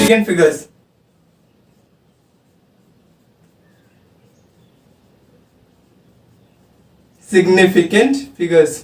Significant figures. Significant figures.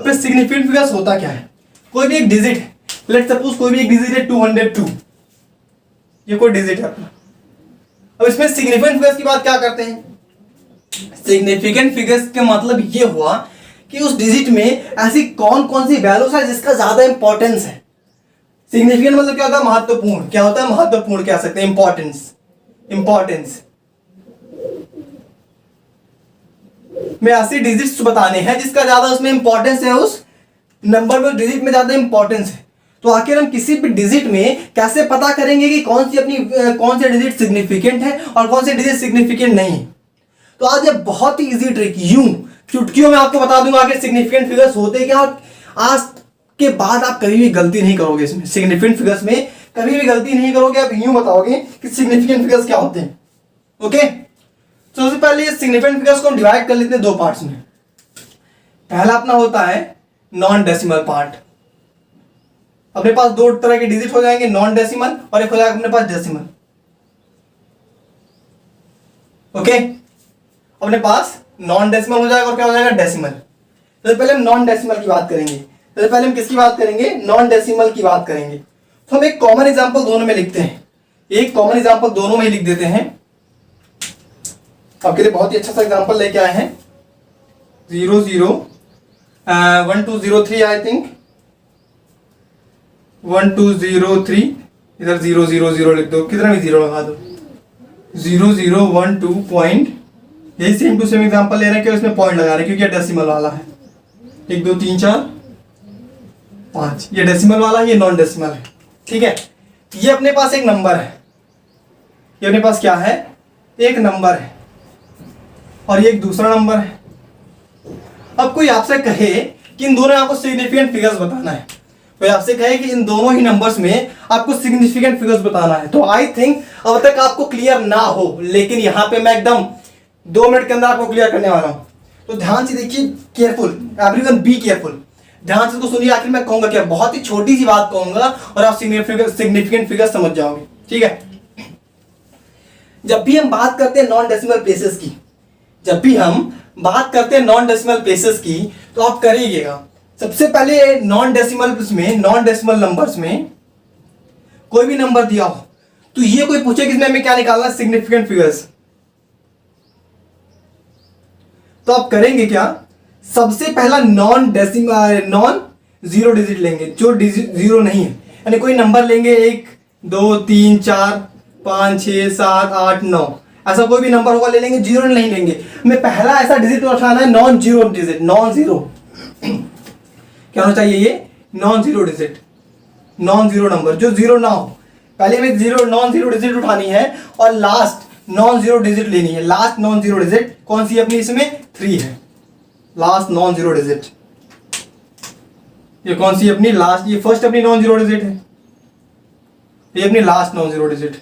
अब significant figures होता क्या है? कोई भी एक डिजिट है, लेट सपोज कोई भी एक डिजिट है 202, ये कोई डिजिट है अपना। अब इसमें सिग्निफिकेंट फिगर्स की बात क्या करते हैं? सिग्निफिकेंट फिगर्स का मतलब ये हुआ कि उस डिजिट में ऐसी कौन कौन सी वैल्यूज है जिसका ज्यादा इंपॉर्टेंस है। सिग्निफिकेंट मतलब क्या होता है? महत्वपूर्ण। क्या होता है? महत्वपूर्ण कह सकते हैं, इंपॉर्टेंस। इंपॉर्टेंस में ऐसे डिजिट्स बताने हैं जिसका ज्यादा उसमें इंपॉर्टेंस है, उस नंबर में, डिजिट में ज्यादा इंपॉर्टेंस है। तो आखिर हम किसी भी डिजिट में कैसे पता करेंगे कि कौन से डिजिट सिग्निफिकेंट है और कौन से डिजिट सिग्निफिकेंट नहीं है? तो आज ये बहुत ही इजी ट्रिक, यूं चुटकियों में आपको बता दूंगा कि सिग्निफिकेंट फिगर्स होते क्या, और आज के बाद आप कभी भी गलती नहीं करोगे। इसमें सिग्निफिकेंट फिगर्स में कभी भी गलती नहीं करोगे। आप यूं बताओगे कि सिग्निफिकेंट फिगर्स क्या होते हैं। ओके, तो सबसे पहले ये सिग्निफिकेंट फिगर्स को हम डिवाइड कर लेते हैं दो पार्ट्स में। पहला अपना होता है नॉन डेसिमल पार्ट। अपने पास दो तरह के डिजिट हो जाएंगे, नॉन डेसिमल और एक हो जाएगा अपने पास डेसिमल। ओके, अपने पास नॉन डेसिमल हो जाएगा और क्या हो जाएगा? डेसिमल। तो पहले हम नॉन डेसिमल की बात करेंगे। तो पहले हम किसकी बात करेंगे? नॉन डेसिमल की बात करेंगे। तो हम एक कॉमन एग्जांपल दोनों में लिखते हैं, एक कॉमन एग्जांपल दोनों में लिख देते हैं। आपके लिए बहुत ही अच्छा सा एग्जांपल लेके आए हैं, 1203 आई थिंक 1203, इधर 000 लिख दो, कितना भी जीरो लगा दो, 0012 पॉइंट, यही सेम टू सेम एग्जांपल ले रहे हैं, क्यों इसमें पॉइंट लगा रहे हैं? क्योंकि ये डेसिमल वाला है। 1 2 3 4 5, ये डेसिमल वाला है, ये नॉन डेसिमल है। ठीक है, ये अपने पास एक नंबर है, ये अपने पास क्या है? एक नंबर है, और ये एक दूसरा नंबर है। अब कोई आपसे कहे कि इन दोनों आपको सिग्निफिकेंट फिगर्स बताना है, कोई आपसे कहे कि इन दोनों ही नंबर्स में आपको सिग्निफिकेंट फिगर्स बताना है, तो आई थिंक अब तक आपको क्लियर ना हो, लेकिन यहां पे मैं एकदम 2 मिनट के अंदर आपको क्लियर करने वाला हूं। तो ध्यान से देखिए, केयरफुल, एवरीवन बी केयरफुल, ध्यान से इसको सुनिए। आखिर मैं कहूंगा क्या? बहुत ही छोटी सी बात कहूंगा और आप सिग्निफिकेंट फिगर्स समझ जाओगे। ठीक है, जब भी हम बात करते हैं नॉन डेसिमल प्लेसेस की, जब भी हम बात करते हैं नॉन डेसिमल प्लेसेस की, तो आप करिएगा सबसे पहले नॉन डेसिमल नंबर्स में कोई भी नंबर दिया हो तो ये कोई पूछे कि इसमें हमें क्या निकालना है? Significant figures. तो आप करेंगे क्या? सबसे पहला नॉन जीरो डिजिट लेंगे, जो जीरो नहीं है, यानी कोई नंबर लेंगे 1 2 3 4 5 6 7 8 9, ऐसा कोई भी नंबर होगा ले लेंगे, जीरो नहीं लेंगे। हमें पहला ऐसा डिजिट उठाना है non zero digit, non zero क्या होना चाहिए? ये non zero digit, non zero number जो जीरो ना हो। पहले हमें नॉन जीरो डिजिट उठानी है और लास्ट नॉन जीरो डिजिट लेनी है। लास्ट नॉन जीरो डिजिट कौन सी अपनी? इसमें 3 है, लास्ट नॉन जीरो डिजिट। ये कौन सी अपनी लास्ट? ये फर्स्ट अपनी नॉन जीरो डिजिट है, ये अपनी लास्ट नॉन जीरो डिजिट।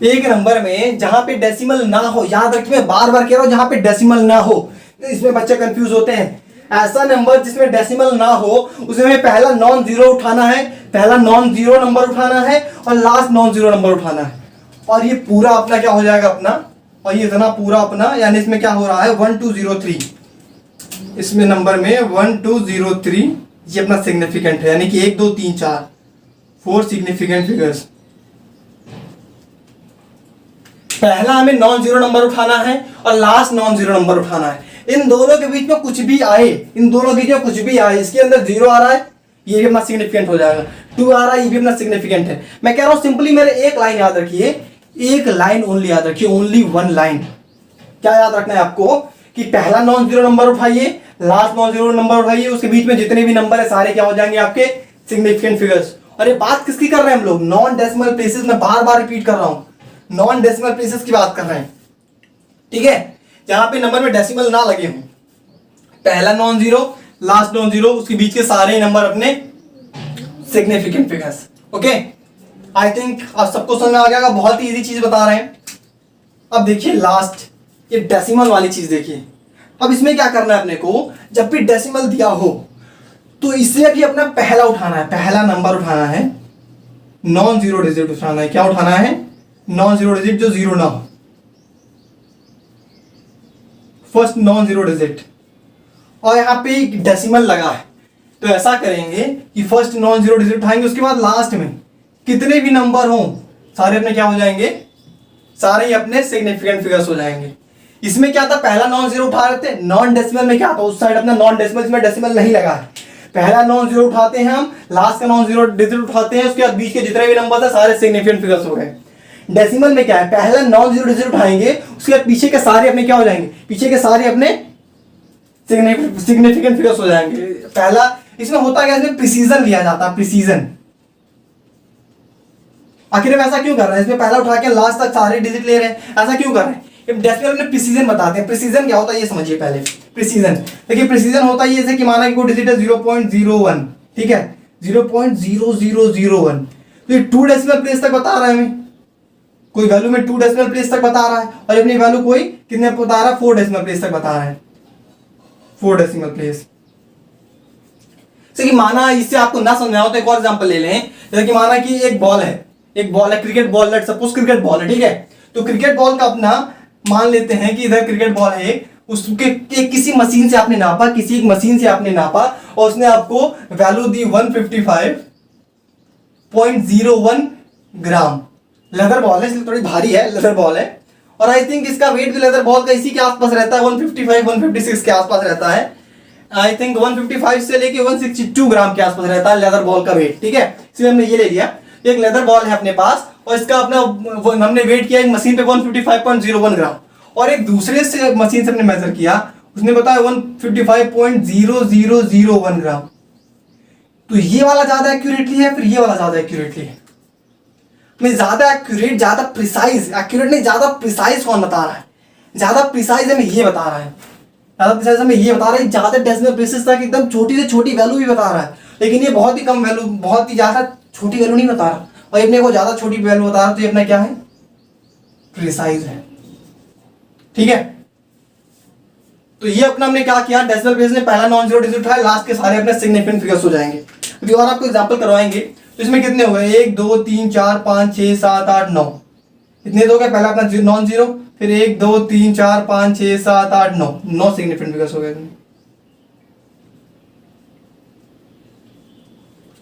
एक नंबर में जहां पे डेसिमल ना हो, याद रखिए मैं बार बार कह रहा हूं, जहां पे डेसिमल ना हो, तो इसमें बच्चे कंफ्यूज होते हैं। ऐसा नंबर जिसमें डेसिमल ना हो उसमें पहला नॉन जीरो उठाना है, पहला नॉन जीरो नंबर उठाना है और लास्ट नॉन जीरो नंबर उठाना है, और ये पूरा अपना क्या हो जाएगा अपना, और ये इतना पूरा अपना, यानी इसमें क्या हो रहा है 1203, इसमें नंबर में 1203 ये अपना सिग्निफिकेंट है, यानी कि 1 2 3 4 4 सिग्निफिकेंट फिगर्स। पहला हमें नॉन जीरो नंबर उठाना है और लास्ट नॉन जीरो नंबर उठाना है। इन दोनों के बीच में कुछ भी आए, इन दोनों के बीच में कुछ भी आए, इसके अंदर जीरो आ रहा है, ये भी अपना सिग्निफिकेंट हो जाएगा, 2 आ रहा है, ये भी अपना सिग्निफिकेंट है। मैं कह रहा हूं सिंपली मेरे एक लाइन याद रखिए, एक लाइन ओनली याद रखिए, ओनली 1 लाइन। क्या याद रखना है आपको? कि पहला नॉन जीरो नंबर उठाइए, लास्ट नॉन जीरो नंबर उठाइए, उसके बीच में जितने भी नंबर है सारे क्या हो जाएंगे? आपके सिग्निफिकेंट फिगर्स। और ये बात किसकी कर रहे हैं हम लोग? नॉन डेसिमल प्लेसेस में, बार बार रिपीट कर रहा हूं, नॉन डेसिमल प्लेसेस की बात कर रहे हैं। ठीक है, जहां पे नंबर में डेसिमल ना लगे हों, पहला non zero, last non zero, उसके बीच के सारे नंबर अपने significant figures. Okay, I think आप सबको समझ में आ गया, बहुत ही इजी चीज बता रहे हैं। अब देखिए लास्ट, ये डेसिमल वाली चीज देखिए। अब इसमें क्या करना है अपने को, जब भी डेसिमल दिया हो तो इसे भी अपना पहला उठाना है, पहला नंबर उठाना है, नॉन जीरो डिजिट उठाना है। क्या उठाना है? नॉन जीरो डिजिट जो जीरो ना हो, फर्स्ट नॉन जीरो डिजिट। और यहां पे एक डेसिमल लगा है तो ऐसा करेंगे कि फर्स्ट नॉन जीरो डिजिट उठाएंगे, उसके बाद लास्ट में कितने भी नंबर हो सारे अपने क्या हो जाएंगे, सारे ही अपने सिग्निफिकेंट फिगर्स हो जाएंगे। इसमें क्या था, पहला नॉन जीरो उठा रहे थे, नॉन डेसिमल में क्या था, उस साइड अपना नॉन डेसिमल, इसमें डेसिमल नहीं लगा है। पहला नॉन जीरो उठाते हैं हम, लास्ट का नॉन जीरो डिजिट उठाते हैं, उसके बाद बीच के जितने भी नंबर थे सारे सिग्निफिकेंट फिगर्स हो गए। डेसिमल में क्या है, पहला नॉन जीरो डिजिट उठाएंगे, उसके बाद पीछे के सारे अपने क्या हो जाएंगे, पीछे के सारे अपने सिग्निफिकेंट फिगर्स हो जाएंगे। पहला इसमें होता क्या, इसमें प्रिसीजन लिया जाता है, प्रिसीजन। आखिर में ऐसा क्यों कर रहे हैं, इसमें पहला उठा के लास्ट तक सारे डिजिट ले रहे हैं, ऐसा क्यों कर रहे हैं? डेसिमल में प्रिसीजन बताते हैं। प्रिसीजन क्या होता है ये समझिए पहले। प्रिसीजन देखिए, प्रिसीजन होता है ये, जैसे कि माना कि कोई डिजिट है 0.01, ठीक है, 0.0001, तो ये 2 डेसिमल प्लेस तक बता रहा है हमें, कोई वैल्यू में 2 डेसिमल प्लेस तक बता रहा है, और अपनी वैल्यू कोई कितने बता रहा है, 4 डेसिमल प्लेस तक बता रहा है, 4 डेसिमल प्लेस। जैसे कि माना, इससे आपको ना समझना हो तो एक और एग्जांपल ले लें। जैसे कि माना कि एक बॉल है, cricket ball, let's suppose cricket ball है, ठीक है। तो क्रिकेट बॉल का अपना मान लेते हैं कि इधर क्रिकेट बॉल है, उसके किसी मशीन से आपने नापा, किसी एक मशीन से आपने नापा, और उसने आपको वैल्यू दी 155.01 ग्राम। लेदर बॉल है, इसलिए थोड़ी भारी है, लेदर बॉल है, और आई थिंक इसका वेट भी लेदर बॉल का इसी के आसपास रहता है, 155-156 के आसपास रहता है। आई थिंक 155 से लेके 162 ग्राम के आसपास रहता है लेदर बॉल का वेट, ठीक है। इसलिए हमने ये ले लिया, एक लेदर बॉल है अपने पास, और इसका अपना हमने वेट किया एक मशीन पे 155.01 ग्राम, और एक दूसरे से मशीन से हमने मेजर किया, उसने बताया 155.0001 ग्राम। तो ये वाला ज्यादा एक्यूरेटली है, फिर ये वाला ज्यादा एक्यूरेटली है। मैं ज्यादा एक्यूरेट, ज्यादा प्रिसाइज, एक्यूरेट नहीं, ज्यादा प्रिसाइज कौन बता रहा है? ज्यादा प्रिसाइज हमें ये बता रहा है, ज्यादा प्रिसाइज हमें ये बता रहा है, ज्यादा डेसिमल प्लेसेस तक एकदम छोटी से छोटी वैल्यू भी बता रहा है, लेकिन ये बहुत ही कम वैल्यू, बहुत ही ज्यादा छोटी वैल्यू नहीं बता रहा, और अपने को ज्यादा छोटी वैल्यू बता रहा, तो ये अपना क्या है, प्रिसाइज है, ठीक है। तो ये अपना हमने क्या किया, डेसिमल प्लेस ने पहला नॉन जीरो डिजिट उठाया, लास्ट के सारे अपने सिग्निफिकेंट फिगर्स हो जाएंगे। अभी और आपको एग्जांपल करवाएंगे, तो इसमें कितने हो गए, 1 2 3 4 5 6 7 8 9, इतने तो गए। पहला अपना नॉन जीरो, फिर 1 2 3 4 5 6 7 8 9, 9 सिग्निफिकेंट फिगर्स हो गए,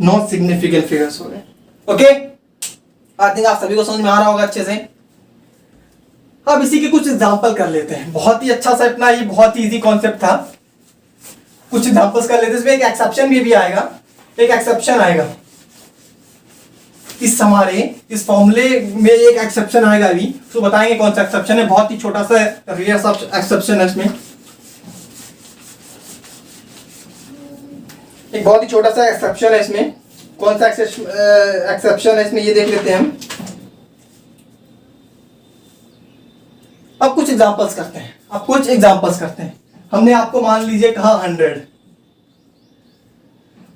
9 सिग्निफिकेंट फिगर्स हो गए। ओके, आई थिंक आप सभी को समझ में आ रहा होगा अच्छे से। अब इसी के कुछ एग्जांपल कर लेते हैं। बहुत ही अच्छा सा अपना ये बहुत ही इजी कॉन्सेप्ट था, कुछ एग्जांपल्स कर लेते हैं। इसमें एक एक्सेप्शन भी आएगा, एक एक्सेप्शन आएगा इस हमारे इस फॉर्मूले में, एक एक्सेप्शन आएगा अभी, तो बताएंगे कौन सा एक्सेप्शन है। बहुत ही छोटा सा रेयर सा एक्सेप्शन है इसमें, एक बहुत ही छोटा सा एक्सेप्शन है इसमें। कौन सा एक्सेप्शन है इसमें, ये देख लेते हैं हम। अब कुछ एग्जांपल्स करते हैं, हमने आपको मान लीजिए कहा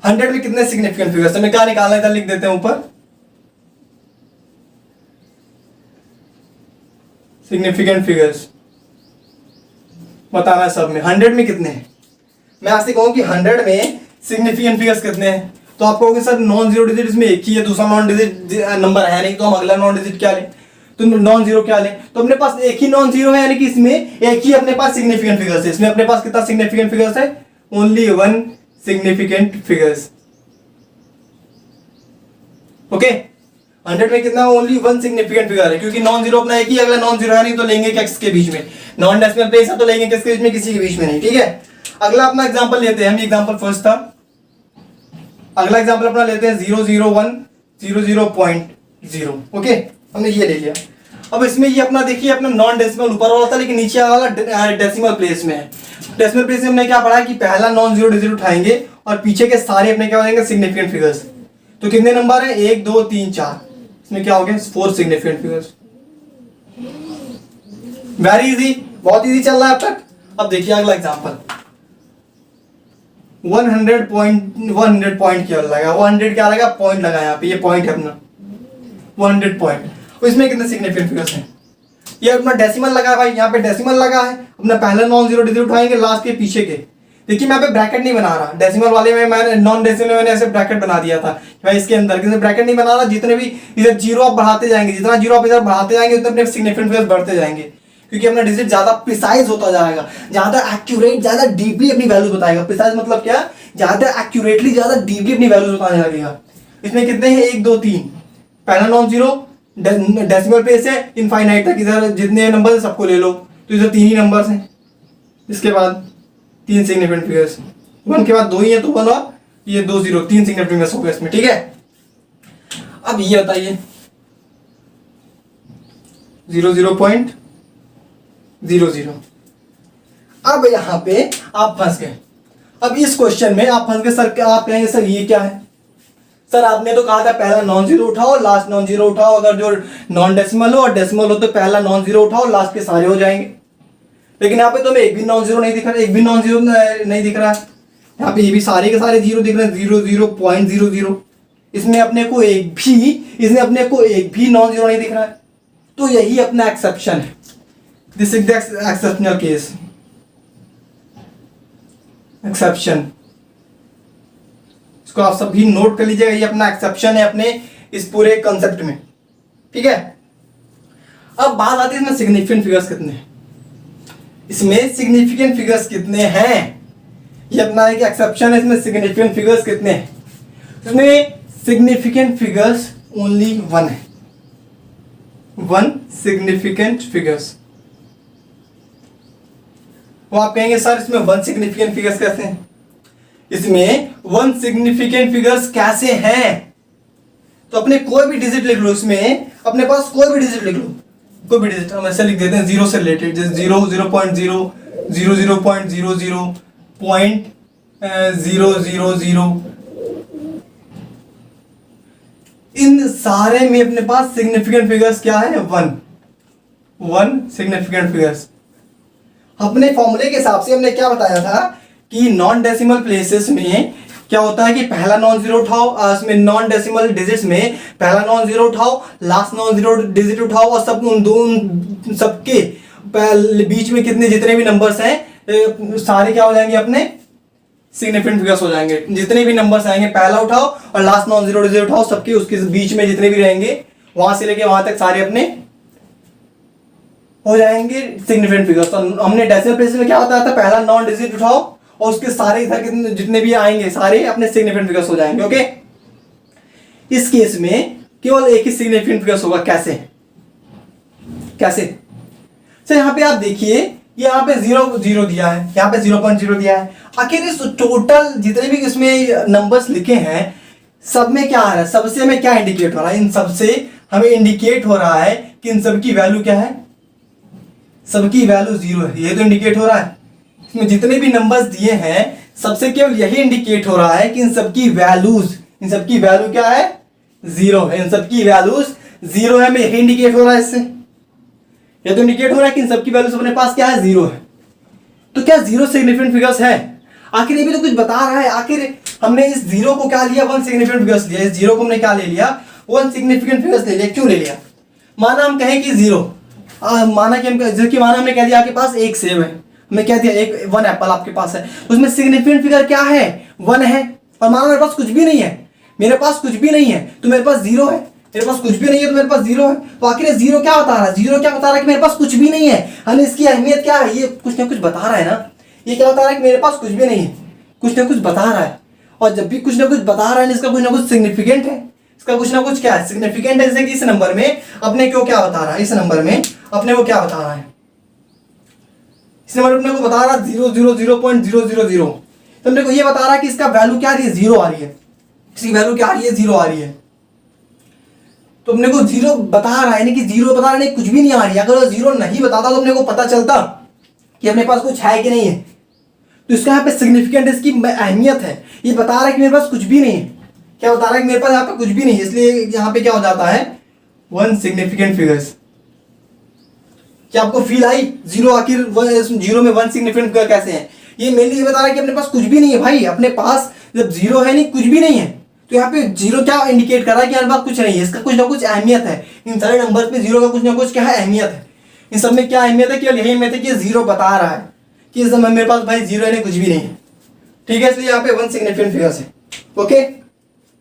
100 में कितने सिग्निफिकेंट फिगर्स, हमें क्या निकालना है, इधर लिख देते हैं ऊपर, सिग्निफिकेंट फिगर्स बताना है सब में। 100 में कितने हैं, मैं आपसे कहूं कि 100 में सिग्निफिकेंट फिगर्स कितने हैं, तो आप कहोगे सर नॉन जीरो डिजिट इसमें एक ही है, दूसरा नॉन डिजिट नंबर है नहीं, तो हम अगला नॉन डिजिट क्या लें, तो नॉन जीरो क्या लें। तो अपने पास एक ही नॉन जीरो है, यानी कि इसमें एक ही अपने पास सिग्निफिकेंट फिगर्स है। इसमें अपने पास कितना सिग्निफिकेंट फिगर्स है, ओनली 1 सिग्निफिकेंट फिगर्स। ओके, 100 में कितना, ओनली 1 सिग्निफिकेंट फिगर है, क्योंकि नॉन जीरो अपना एक ही, अगला नॉन जीरो है नहीं, तो लेंगे किसके बीच में, नॉन डेसिमल प्लेस है तो लेंगे किसके बीच में, किसी के बीच में नहीं, ठीक है। अगला अपना एग्जांपल लेते हैं हम, एग्जांपल फर्स्ट था। अगला एग्जांपल अपना लेते हैं 00100.0। ओके, हमने ये ले लिया। अब इसमें ये अपना देखिए, अपना नॉन डेसिमल ऊपर वाला था, लेकिन नीचे वाला डेसिमल प्लेस में है। डेसिमल प्लेस में हमने क्या पढ़ा कि पहला नॉन जीरो डिजिट उठाएंगे, और पीछे के सारे अपने क्या हो जाएंगे, सिग्निफिकेंट फिगर्स। तो कितने नंबर है, 1 2 3 4, इसमें क्या हो गया, 4 सिग्निफिकेंट फिगर्स। वेरी इजी, बहुत इजी चल रहा है अब तक। अब देखिए अगला एग्जांपल, 100 पॉइंट क्या लगा, 100 क्या लगा, पॉइंट लगा यहाँ पे, ये पॉइंट है अपना 100 पॉइंट। इसमें कितने सिग्निफिकेंट फिगर्स हैं, ये अपना डेसिमल लगा है भाई, यहाँ पे डेसिमल लगा है, अपना पहला नॉन जीरो डिजिट उठाएंगे लास्ट के पीछे के। देखिए मैं यहाँ पे ब्रैकेट नहीं बना रहा, डेसिमल वाले में मैंने नॉन डेसिमल में मैंने ऐसे ब्रैकेट बना दिया था भाई, इसके अंदर किसी ब्रैकेट नहीं बना रहा। जितने भी इधर जीरो आप बढ़ाते जाएंगे, जितना जीरो आप इधर बढ़ाते जाएंगे उतने अपने सिग्निफिकेंट फिगर्स बढ़ते जाएंगे, क्योंकि अपना डिजिट ज्यादा प्रिसाइज होता जाएगा, ज्यादा एक्यूरेट, ज्यादा डीपली अपनी वैल्यूज बताएगा। प्रिसाइज मतलब क्या, ज्यादा एक्यूरेटली, ज्यादा डीपली अपनी वैल्यूज बताने लगेगा। इसमें कितने हैं, 1 2 3, पहला नॉन जीरो डेसिमल प्लेस है इनफाइनाइट तक, इधर जितने नंबर है सबको ले लो, तो इधर 3 ही नंबर्स हैं। इसके बाद 3 सिग्निफिकेंट फिगर्स, 1 के बाद 2 ही है तो 1 और ये 2 0, 3 सिग्निफिकेंट फिगर्स हो गए इसमें, ठीक है। अब ये बताइए 0 0.00। अब यहां पे आप फंस गए। अब इस क्वेश्चन में आप फंस गए सर, आप कहेंगे सर ये क्या है, सर आपने तो कहा था पहला नॉन जीरो उठाओ लास्ट नॉन जीरो उठाओ, अगर जो नॉन डेसिमल हो और डेसिमल हो तो पहला नॉन जीरो उठाओ लास्ट के सारे हो जाएंगे। लेकिन यहाँ पे तो एक भी नॉन जीरो नहीं दिख रहा, एक भी नॉन जीरो नहीं दिख रहा है। यहाँ पे ये भी सारे के सारे जीरो दिख रहे हैं, 0.00। इसमें अपने को एक भी नॉन जीरो नहीं दिख रहा है, तो यही अपना एक्सेप्शन है। This is the exceptional case, exception. इसको आप सभी नोट कर लीजिएगा, ये अपना एक्सेप्शन है अपने इस पूरे कॉन्सेप्ट में, ठीक है। अब बात आती है इसमें सिग्निफिकेंट फिगर्स कितने हैं, इसमें सिग्निफिकेंट फिगर्स कितने हैं, ये अपना एक एक्सेप्शन है। इसमें सिग्निफिकेंट फिगर्स कितने हैं, इसमें सिग्निफिकेंट फिगर्स ओनली 1 है, 1 सिग्निफिकेंट फिगर्स। वो आप कहेंगे सर इसमें 1 सिग्निफिकेंट फिगर्स कैसे हैं, इसमें 1 सिग्निफिकेंट फिगर्स कैसे हैं, तो अपने कोई भी डिजिट लिख लो, इसमें अपने पास कोई भी डिजिट लिख लो, कोई भी डिजिट हम ऐसे लिख देते हैं 0 से रिलेटेड, जैसे 0 0.0 0.00 0.000। इन सारे में अपने पास सिग्निफिकेंट फिगर्स क्या है, 1 सिग्निफिकेंट फिगर्स। अपने फॉर्मूले के हिसाब से हमने क्या बताया था कि नॉन डेसिमल प्लेसेस में क्या होता है कि पहला नॉन जीरो उठाओ, उसमें नॉन डेसिमल डिजिट्स में पहला नॉन जीरो उठाओ लास्ट नॉन जीरो डिजिट उठाओ, और सब उन सबके बीच में कितने जितने भी नंबर्स हैं सारे क्या हो जाएंगे, अपने सिग्निफिकेंट फिगर्स हो जाएंगे। जितने भी नंबर्स आएंगे पहला उठाओ और लास्ट नॉन जीरो डिजिट उठाओ, सबके उसके बीच में जितने भी रहेंगे वहां से लेके वहां तक सारे अपने हो जाएंगे सिग्निफिकेंट फिगर्स। तो हमने डेसिमल प्लेसेस में क्या होता था, पहला नॉन डिजिट उठाओ और उसके सारे इधर के जितने भी आएंगे सारे अपने सिग्निफिकेंट फिगर्स हो जाएंगे, ओके। इस केस में केवल एक ही सिग्निफिकेंट फिगर्स होगा, कैसे कैसे सर यहाँ पे आप देखिए, यहाँ पे 0 दिया है, यहाँ पे 0.0 दिया है। आखिर इस टोटल जितने भी इसमें नंबर्स लिखे हैं सब में क्या आ रहा है, सबसे हमें क्या इंडिकेट हो रहा है, इन सबसे हमें इंडिकेट हो रहा है कि इन सब की वैल्यू क्या है, सबकी वैल्यू 0 है, ये तो इंडिकेट हो रहा है। इसमें जितने भी नंबर्स दिए हैं सबसे केवल यही इंडिकेट हो रहा है कि इन सबकी वैल्यू क्या है, 0 है, इन सबकी वैल्यूज 0 है, हमें यही इंडिकेट हो रहा है इससे। ये तो इंडिकेट हो रहा है कि इन सबकी वैल्यूज अपने पास क्या है, 0 है। तो क्या 0 सिग्निफिकेंट फिगर्स है, आखिर ये भी तो कुछ बता रहा है। आखिर हमने इस 0 को क्या लिया, 1 सिग्निफिकेंट फिगर्स लिया, इस 0 को हमने क्या ले लिया, 1 सिग्निफिकेंट फिगर्स ले लिया। क्यों ले लिया, माना हम कहें कि 0, माना कि माना हमने कह दिया आपके पास एक सेब है, हमने कह दिया 1 एप्पल आपके पास है, उसमें सिग्निफिकेंट फिगर क्या है, 1 है। और माना मेरे पास कुछ भी नहीं है, मेरे पास कुछ भी नहीं है तो मेरे पास 0 है, मेरे पास कुछ भी नहीं है तो मेरे पास 0 है। तो आखिर 0 क्या बता रहा है, 0 क्या बता रहा है कि मेरे पास कुछ भी नहीं है। यानी इसकी अहमियत क्या है, ये कुछ ना कुछ बता रहा है ना, ये क्या बता रहा है कि मेरे पास कुछ भी नहीं है, कुछ ना कुछ बता रहा है। और जब भी कुछ ना कुछ बता रहा है इसका कुछ ना कुछ सिग्निफिकेंट है, इसका कुछ ना कुछ क्या है, सिग्निफिकेंट है। जैसे कि इस नंबर में अपने को क्या बता रहा है, इस नंबर में अपने को क्या बता रहा है, इस नंबर अपने को बता रहा है 0.000। तो अपने को ये बता रहा है कि इसका वैल्यू क्या आ रही है, 0 आ रही है, इसकी वैल्यू क्या आ रही है, 0 आ रही है। तो अपने को 0 बता रहा है, यानी कि 0 बता रहा है, कुछ भी नहीं आ रही है। अगर वो 0 नहीं बताता तो अपने को पता चलता कि अपने पास कुछ है कि नहीं है। तो इसका यहाँ पे सिग्निफिकेंट, इसकी अहमियत है, ये बता रहा है कि मेरे पास कुछ भी नहीं है। क्या बता रहा है कि मेरे पास यहाँ पे कुछ भी नहीं है, इसलिए यहाँ पे क्या हो जाता है, 1 सिग्निफिकेंट फिगर्स। क्या आपको फील आई, 0 आखिर 0 में 1 सिग्निफिकेंट फिगर कैसे है। ये मेनली ये बता रहा है कि अपने पास कुछ भी नहीं है भाई, अपने पास जब 0 है नहीं, कुछ भी नहीं है, तो यहाँ पे 0 क्या इंडिकेट कर रहा है कि हमारे पास कुछ नहीं है, इसका कुछ ना कुछ अहमियत है। इन सारे नंबर पे 0 का कुछ ना कुछ क्या है, अहमियत है। इन सब में क्या अहमियत है? केवल यही अहमियत है कि जीरो बता रहा है कि इस समय मेरे पास भाई जीरो है, कुछ भी नहीं है। ठीक है, इसलिए यहाँ पे वन सिग्निफिकेंट फिगर्स है। Okay,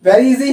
very easy.